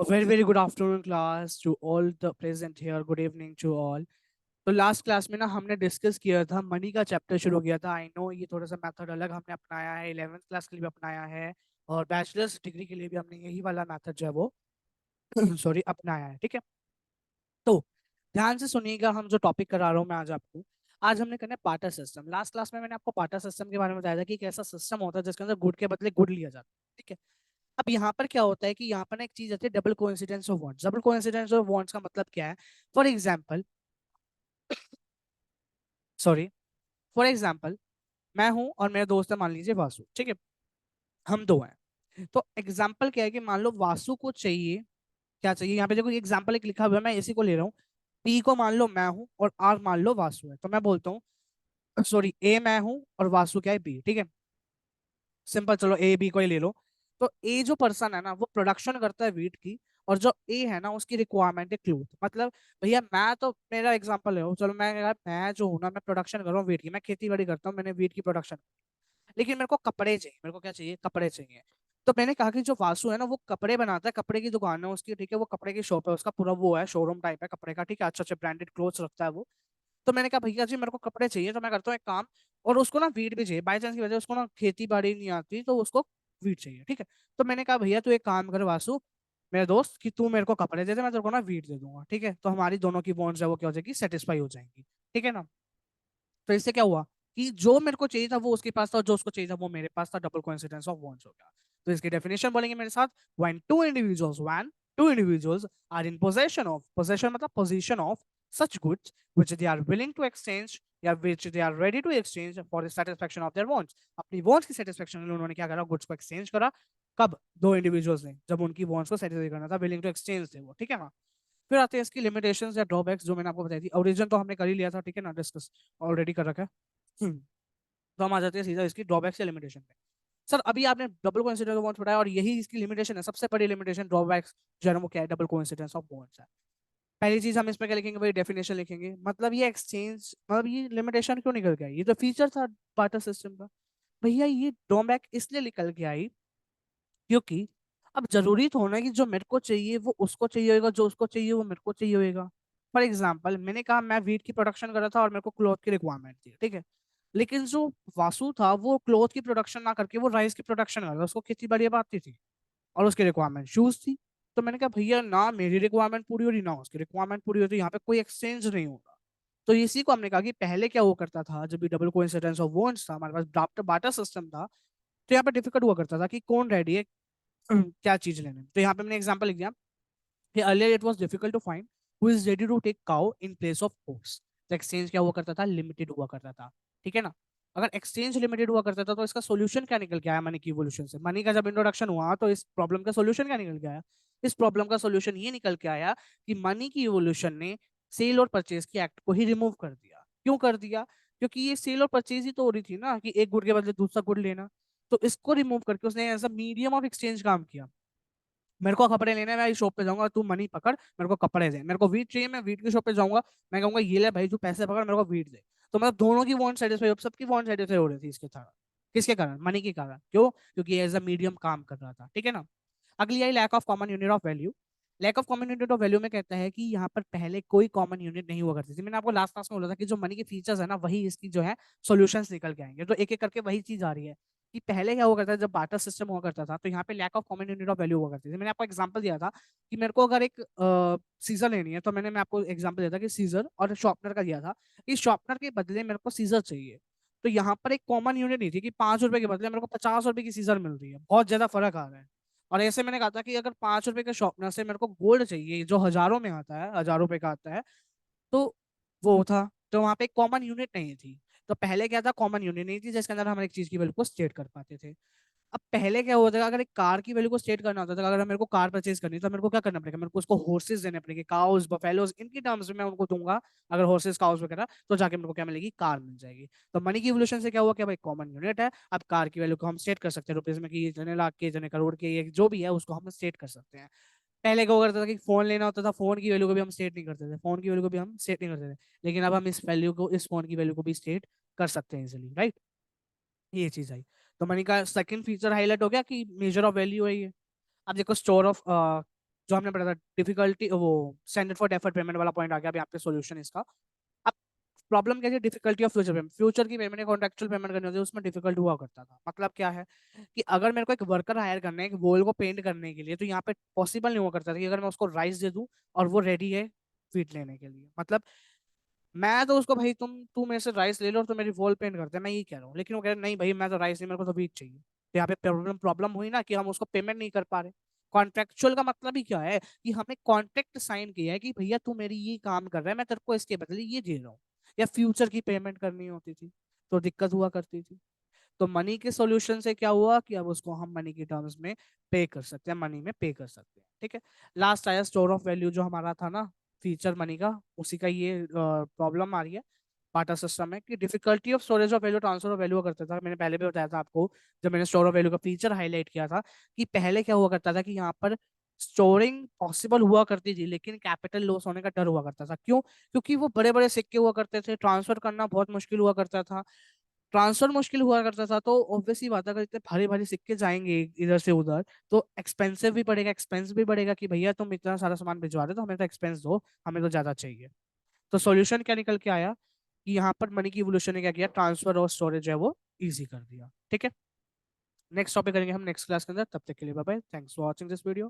A very, very good afternoon, class, to all the present here. Good evening to all. तो last class में ना हमने discuss किया था, मनी का चैप्टर शुरू किया था। आई नो ये थोड़ा सा मेथड अलग हमने अपनाया है, 11th क्लास के लिए भी अपनाया है और बैचलर्स डिग्री के लिए भी हमने यही वाला मेथड जो है वो सॉरी अपनाया है। ठीक है, तो ध्यान से सुनिएगा। हम जो टॉपिक करा रहा हूँ मैं आज आपको, आज हमने करना है पार्टर सिस्टम। लास्ट क्लास में मैंने आपको पार्टर सिस्टम के बारे में बताया था कि एक ऐसा सिस्टम होता है जिसके अंदर गुड के बदले गुड लिया जाता है। ठीक है, अब यहाँ पर क्या होता है कि यहाँ पर ना एक चीज आती है, double coincidence of wants. Double coincidence of wants का मतलब क्या है? For example, sorry, for example, मैं हूं और मेरे दोस्त है, मान लीजिए वासु। ठीक है, हम दो हैं। तो एग्जांपल क्या है कि मान लो वासु को चाहिए, क्या चाहिए, यहाँ पे देखो एग्जांपल एक लिखा हुआ है, मैं इसी को ले रहा हूँ। पी को मान लो मैं हूँ और आर मान लो वासु है। तो मैं बोलता हूँ, सॉरी, ए मैं हूँ और वासु क्या है, बी। ठीक है, सिंपल, चलो ए बी को ही ले लो। तो ए जो पर्सन है ना वो प्रोडक्शन करता है वीट की, और जो ए है ना उसकी रिक्वायरमेंट है क्लोथ। मतलब भैया मैं तो, मेरा एग्जांपल है, चलो मैं जो हूँ ना, मैं प्रोडक्शन कर रहा हूँ वीट की, मैं खेती बाड़ी करता हूँ, मैंने वीट की प्रोडक्शन, लेकिन मेरे को कपड़े चाहिए। मेरे को क्या चाहिए? कपड़े चाहिए। तो मैंने कहा कि जो वासु है ना वो कपड़े बनाता है, कपड़े की दुकान है उसकी। ठीक है, वो कपड़े की शॉप है, उसका पूरा वो है, शोरूम टाइप है कपड़े का। ठीक है, अच्छे अच्छे ब्रांडेड क्लोथ्स रखता है वो। तो मैंने कहा भैया जी मेरे को कपड़े चाहिए, तो मैं करता हूँ एक काम, और उसको ना वीट भी चाहिए। बाई चांस की वजह से उसको ना खेती बाड़ी नहीं आती, तो उसको वीट चाहिए। ठीक है, तो मैंने कहा भैया तू एक काम कर वासु, मेरे दोस्त, कि तू मेरे को कपड़े दे दे, मैं तेरे को ना वीट दे दूंगा। ठीक है, तो हमारी दोनों की बॉन्ड्स है वो क्या हो जाएगी, सेटिस्फाई हो जाएंगी। ठीक है ना? तो इससे क्या हुआ कि जो मेरे को चाहिए था वो उसके पास था, और जो उसको चाहिए था वो मेरे पास था। डबल कोइंसिडेंस ऑफ बॉन्ड्स हो गया। तो इसकी डेफिनेशन बोलेंगे मेरे साथ, when two individuals are in possession of, possession मतलब position of, such goods which they are willing to exchange, या which they are ready to exchange for the satisfaction of their wants। अपनी wants की satisfaction के लिए उन्होंने क्या करा, goods को एक्सचेंज करा। कब? दो इंडिविजुअल्स ने, जब उनकी wants को सेटिस्फाई करना था, विलिंग टू एक्सचेंज थे वो। ठीक है ना? फिर आते हैं इसकी लिमिटेशंस या ड्रॉबैक्स, जो मैंने आपको बताई थी। ओरिजिन तो हमने कर ही लिया था, ठीक है ना, डिस्कस ऑलरेडी कर रखा है। तो हम आ जाते हैं सीधा इसकी ड्रॉबैक्स या लिमिटेशन पे। सर अभी आपने डबल कोइंसिडेंस ऑफ बॉन्ड्स पढ़ाया, और यही इसकी लिमिटेशन है, सबसे बड़ी लिमिटेशन ड्रॉबैक्स जो है ना वो क्या है, डबल कोइंसिडेंस ऑफ बॉन्ड्स है। पहली चीज हम इसमें क्या लिखेंगे भाई, डेफिनेशन लिखेंगे। मतलब ये एक्सचेंज, मतलब ये लिमिटेशन क्यों निकल के आई? ये तो फीचर था बार्टर सिस्टम का। भैया ये ड्रॉबैक इसलिए निकल के आई क्योंकि अब जरूरी तो होना कि जो मेरे को चाहिए वो उसको चाहिए होगा, जो उसको चाहिए वो मेरे को चाहिए होगा। फॉर एग्जाम्पल, मैंने कहा मैं वीट की प्रोडक्शन कर रहा था और मेरे को क्लॉथ की रिक्वायरमेंट थी। ठीक है, लेकिन जो वासु था वो क्लॉथ की प्रोडक्शन ना करके वो राइस की प्रोडक्शन कर रहा था, उसको खेती बाड़ी अब आती थी, और उसकी रिक्वायरमेंट शूज थी। तो मैंने कहा भैया ना मेरी रिक्वायरमेंट पूरी हो रही ना उसकी रिक्वायरमेंट पूरी होती, यहाँ पे कोई एक्सचेंज नहीं होगा। तो इसी को हमने कहा कि पहले क्या हुआ करता था, जब भी डबल कोइंसिडेंस ऑफ वॉन्ट्स था, हमारे पास बार्टर सिस्टम था, तो यहाँ पे डिफिकल्ट हुआ करता था कि कौन रेडी है क्या चीज लेने। तो यहाँ पे मैंने एग्जांपल लिख दिया कि earlier it was difficult to find who is ready to take cow in place of oats. तो एक्सचेंज क्या हुआ करता था, लिमिटेड हुआ करता था। ठीक है ना? अगर एक्सचेंज लिमिटेड हुआ करता था तो इसका सोल्यूशन क्या निकल के आया, मनी की इवोल्यूशन से? मनी का जब इंट्रोडक्शन हुआ तो इस प्रॉब्लम का सोल्यूशन क्या निकल के आया? इस प्रॉब्लम का सोल्यूशन ये निकल के आया कि मनी की इवोल्यूशन ने सेल और परचेज की एक्ट को ही रिमूव कर दिया। क्यों कर दिया? क्योंकि ये सेल और परचेज ही तो हो रही थी ना, कि एक गुड के बदले दूसरा गुड लेना। तो इसको रिमूव करके उसने as a medium of exchange काम किया। मेरे को कपड़े लेने, मैं शॉप पे जाऊंगा, तू मनी पकड़, मेरे को कपड़े दे। मेरे को वीट चाहिए, मैं वीट की शॉप पे जाऊंगा, मैं कहूंगा ये ले भाई तू पैसे पकड़, मेरे को वीट दे। तो मतलब दोनों की वांट सेटिस्फाई, सबकी वांट सेटिस्फाई हो रही थी इसके कारण। किसके कारण? मनी के कारण। क्यों? क्योंकि एज अ मीडियम काम कर रहा था। ठीक है ना? अगली आई lack of common unit of value. Lack of common unit of value में कहता है कि यहाँ पर पहले कोई कॉमन यूनिट नहीं हुआ करती थी। मैंने आपको लास्ट क्लास में बोला था कि जो मनी के फीचर्स है ना वही इसकी जो है सॉल्यूशंस निकल के आएंगे। तो एक एक करके वही चीज आ रही है कि पहले क्या हुआ करता था, जब बार्टर सिस्टम हुआ करता था तो यहाँ पे lack of common unit of value हुआ करती थी। मैंने आपको एग्जांपल दिया था कि मेरे को अगर एक सीजर लेनी है, तो मैं आपको एग्जांपल दिया था कि सीजर, और शॉर्पनर का दिया था कि शॉर्पनर के बदले मेरे को सीजर चाहिए। तो यहाँ पर एक कॉमन यूनिट नहीं थी कि 5 रुपए के बदले मेरे को 50 रुपए की सीजर मिल रही है, बहुत ज्यादा फर्क आ रहा है। और ऐसे मैंने कहा था कि अगर 5 रुपए के शॉर्पनर से मेरे को गोल्ड चाहिए जो हजारों में आता है, 1000 रुपए का आता है, तो वो था। तो वहां पे कॉमन यूनिट नहीं थी। तो पहले क्या था, कॉमन यूनिट नहीं थी जिसके अंदर हम एक चीज की वैल्यू को स्टेट कर पाते थे। अब पहले क्या होता था, अगर एक कार की वैल्यू को स्टेट करना होता था, अगर मेरे को कार परचेज करनी है तो मेरे को क्या करना पड़ेगा, मेरे को उसको हॉर्सेस देने पड़ेंगे, काउस बफेलोज, इनकी टर्म्स में मैं उनको दूंगा। अगर हॉर्सेस काउस वगैरह, तो जाके मेरे को क्या मिलेगी, कार मिल जाएगी। तो मनी की इवोल्यूशन से क्या हुआ, क्या भाई कॉमन यूनिट है, अब कार की वैल्यू को हम स्टेट कर सकते हैं रुपीज में, कि ये इतने लाख के, इतने करोड़ के, ये जो भी है उसको हम स्टेट कर सकते हैं। पहले क्या करता था कि फोन लेना होता था, फोन की वैल्यू को भी हम स्टेट नहीं करते थे, फोन की वैल्यू को भी हम स्टेट नहीं करते थे। लेकिन अब हम इस वैल्यू को, इस फोन की वैल्यू को भी स्टेट कर सकते हैं इजिली, राइट? ये चीज आई। तो मनी का सेकंड फीचर हाईलाइट हो गया कि मेजर ऑफ वैल्यू है ये। अब देखो स्टोर ऑफ, जो हमने पढ़ा था डिफिकल्टी, वो स्टैंडर्ड फॉर डेफर्ड पेमेंट वाला पॉइंट आ गया। अब यहाँ पे सोल्यूशन इसका। अब प्रॉब्लम क्या है, difficulty of future payment. Future की पेमेंट कॉन्ट्रेक्चुअल पेमेंट करनी होती है, उसमें डिफिकल्ट हुआ करता था। मतलब क्या है कि अगर मेरे को एक वर्कर हायर करना है एक वॉल को पेंट करने के लिए, तो यहाँ पे पॉसिबल नहीं हुआ करता था कि अगर मैं उसको राइस दे दूं और वो रेडी है फीट लेने के लिए। मतलब मैं तो उसको, भाई तू मेरे से राइस ले लो और तो मेरी वॉल पेंट कर दे, मैं ये कह रहा हूँ, लेकिन वो कह रहे नहीं भाई मैं तो राइस नहीं, मेरे को तो वीट चाहिए। तो यहाँ पे प्रॉब्लम प्रॉब्लम हुई ना कि हम उसको पेमेंट नहीं कर पा रहे। कॉन्ट्रेक्चुअल का मतलब ही क्या है कि हमने कॉन्ट्रैक्ट साइन किया है कि भैया तू मेरी ये काम कर रहा है, मैं तेरे को इसके बदले ये दे रहा हूँ। या फ्यूचर की पेमेंट करनी होती थी तो दिक्कत हुआ करती थी। तो मनी के सॉल्यूशन से क्या हुआ कि अब उसको हम मनी की टर्म्स में पे कर सकते हैं, मनी में पे कर सकते हैं। ठीक है। लास्ट आया स्टोर ऑफ वैल्यू, जो हमारा था ना फीचर मनी का, उसी का ये प्रॉब्लम आ रही है बाटा सिस्टम है कि difficulty of storage of value, transfer of value करता था। मैंने पहले भी बताया था आपको जब मैंने स्टोर ऑफ वैल्यू का फीचर हाईलाइट किया था कि पहले क्या हुआ करता था कि यहाँ पर स्टोरिंग पॉसिबल हुआ करती थी लेकिन कैपिटल लॉस होने का डर हुआ करता था। क्यों? क्योंकि वो बड़े बड़े सिक्के हुआ करते थे, ट्रांसफर करना बहुत मुश्किल हुआ करता था। ट्रांसफर मुश्किल हुआ करता था तो ऑब्वियसली बात है, अगर इतने भारी भारी सिक्के जाएंगे इधर से उधर तो एक्सपेंसिव भी पड़ेगा, एक्सपेंस भी बढ़ेगा कि भैया तुम इतना सारा सामान भिजवा रहे हो तो हमें तो एक्सपेंस दो, हमें तो ज्यादा चाहिए। तो सॉल्यूशन क्या निकल के आया कि यहाँ पर मनी की इवोल्यूशन ने क्या किया, ट्रांसफर और स्टोरेज है वो इजी कर दिया। ठीक है। नेक्स्ट टॉपिक करेंगे हम नेक्स्ट क्लास के अंदर। तब तक के लिए bye bye, thanks for watching this video.